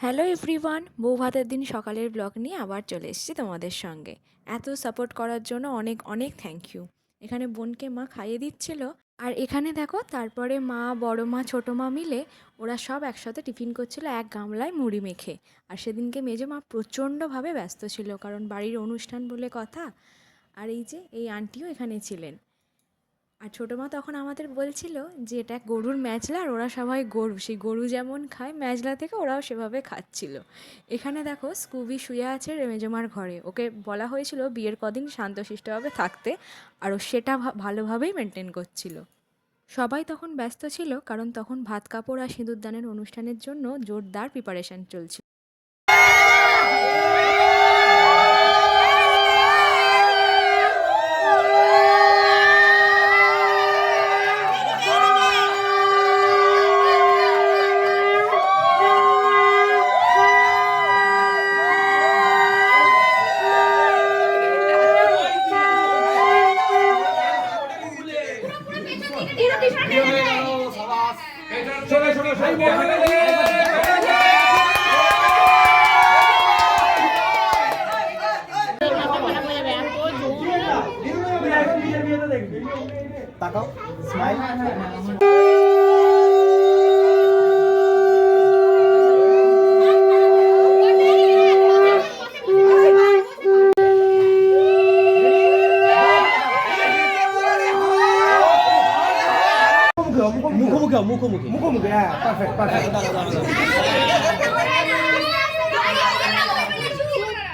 Hello everyone, বউ ভাতের দিন সকালের ব্লগ নিয়ে আবার চলে এসেছি তোমাদের সঙ্গে। এত সাপোর্ট করার জন্য অনেক অনেক থ্যাংক ইউ। এখানে বোনকে মা খাইয়ে দিচ্ছিল, আর এখানে দেখো তারপরে মা, বড় মা, ছোটো মা মিলে ওরা সব একসাথে টিফিন করছিল এক গামলায় মুড়ি মেখে। আর সেদিনকে মেজো মা প্রচণ্ডভাবে ব্যস্ত ছিল, কারণ বাড়ির অনুষ্ঠান বলে কথা। আর এই যে এই আন্টিও এখানে ছিলেন। আর ছোটো মা তখন আমাদের বলছিল যে এটা গরুর ম্যাজলা, আর ওরা সবাই গরু, সেই গরু যেমন খায় ম্যাজলা থেকে ওরাও সেভাবে খাচ্ছিল। এখানে দেখো স্কুবি শুয়ে আছে মেজমার ঘরে। ওকে বলা হয়েছিল বিয়ের কদিন শান্তশিষ্টভাবে থাকতে, আর ও সেটা ভালোভাবেই মেনটেন করছিল। সবাই তখন ব্যস্ত ছিল, কারণ তখন ভাত কাপড় আর সিঁদুরদানের অনুষ্ঠানের জন্য জোরদার প্রিপারেশন চলছিল। তাকাও, স্মাইল। মুখোমুখি, হ্যাঁ, পারফেক্ট পারফেক্ট।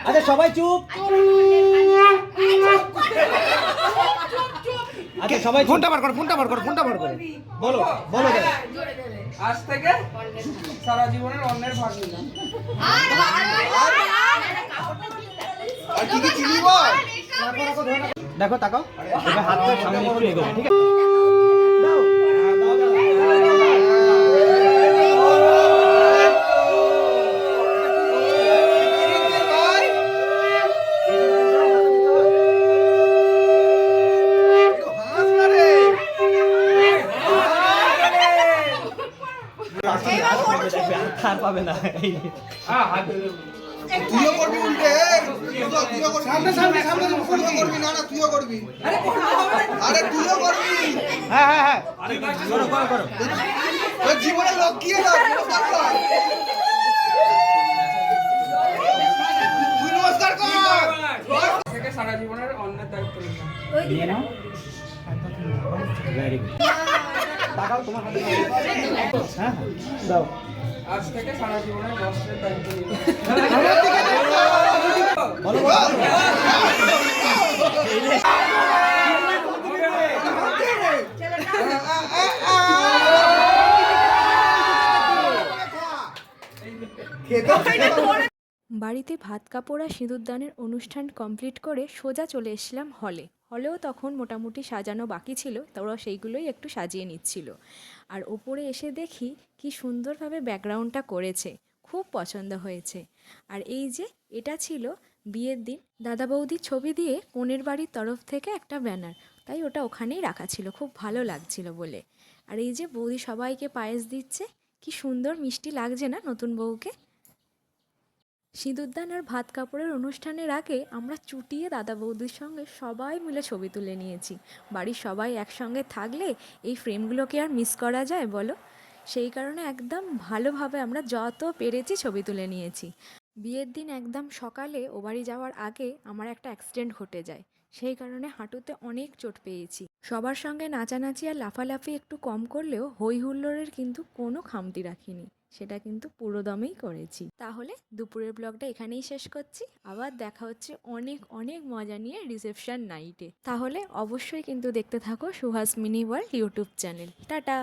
আচ্ছা সবাই চুপ। আচ্ছা সবাই ফোনটা বার করো, ফোনটা বার করো, ফোনটা বার করো। বলো বলো। আজ থেকে সারা জীবনের অন্যের ভাগ নিলাম। দেখো তাকাও, এবার হাতটা সামনে একটু এগোবে, ঠিক আছে? আর পাবে না। তুইও করবি উল্টে, তুইও করবি সামনে সামনে সামনে তুইও করবি, না না তুইও করবি, আরে তুইও করবি। হ্যাঁ হ্যাঁ হ্যাঁ, করো করো করো। তোর জীবনে লক্ষ্য না, তুই নমস্কার কর। থেকে সারা জীবনের অন্যের দায়িত্ব নিলাম। নিয়ে নাও। Very good. তাকাও তোমার হাতে। হ্যাঁ দাও। আজ থেকে সারা জীবনের বস্ত্রের দায়িত্ব নিলাম। বলো বাড়িতে ভাত কাপড় আর সিঁদুরদানের অনুষ্ঠান কমপ্লিট করে সোজা চলে এসেছিলাম হলেও তখন মোটামুটি সাজানো বাকি ছিল, ওরা সেইগুলোই একটু সাজিয়ে নিচ্ছিল। আর ওপরে এসে দেখি কি সুন্দরভাবে ব্যাকগ্রাউন্ডটা করেছে, খুব পছন্দ হয়েছে। আর এই যে এটা ছিল বিয়ের দিন দাদা বৌদির ছবি দিয়ে কনের বাড়ির তরফ থেকে একটা ব্যানার, তাই ওটা ওখানেই রাখা ছিল, খুব ভালো লাগছিল বলে। আর এই যে বৌদি সবাইকে পায়েস দিচ্ছে, কি সুন্দর মিষ্টি লাগছে না নতুন বউকে। সিঁদুরদান আর ভাত কাপড়ের অনুষ্ঠানের আগে আমরা চুটিয়ে দাদা বৌদির সঙ্গে সবাই মিলে ছবি তুলে নিয়েছি। বাড়ির সবাই একসঙ্গে থাকলে এই ফ্রেমগুলোকে আর মিস করা যায় বলো? সেই কারণে একদম ভালোভাবে আমরা যত পেরেছি ছবি তুলে নিয়েছি। বিয়ের দিন একদম সকালে ও বাড়ি যাওয়ার আগে আমার একটা অ্যাক্সিডেন্ট ঘটে যায়, সেই কারণে হাঁটুতে অনেক চোট পেয়েছি। সবার সঙ্গে নাচানাচি আর লাফালাফি একটু কম করলেও হই হুল্লোড়ের কিন্তু কোনো খামতি রাখিনি, সেটা কিন্তু পুরো দমেই করেছি। তাহলে দুপুরের ব্লগটা এখানেই শেষ করছি, আবার দেখা হচ্ছে অনেক অনেক মজা নিয়ে রিসেপশন নাইটে। তাহলে অবশ্যই কিন্তু দেখতে থাকো Suhas mini world YouTube channel. Tata.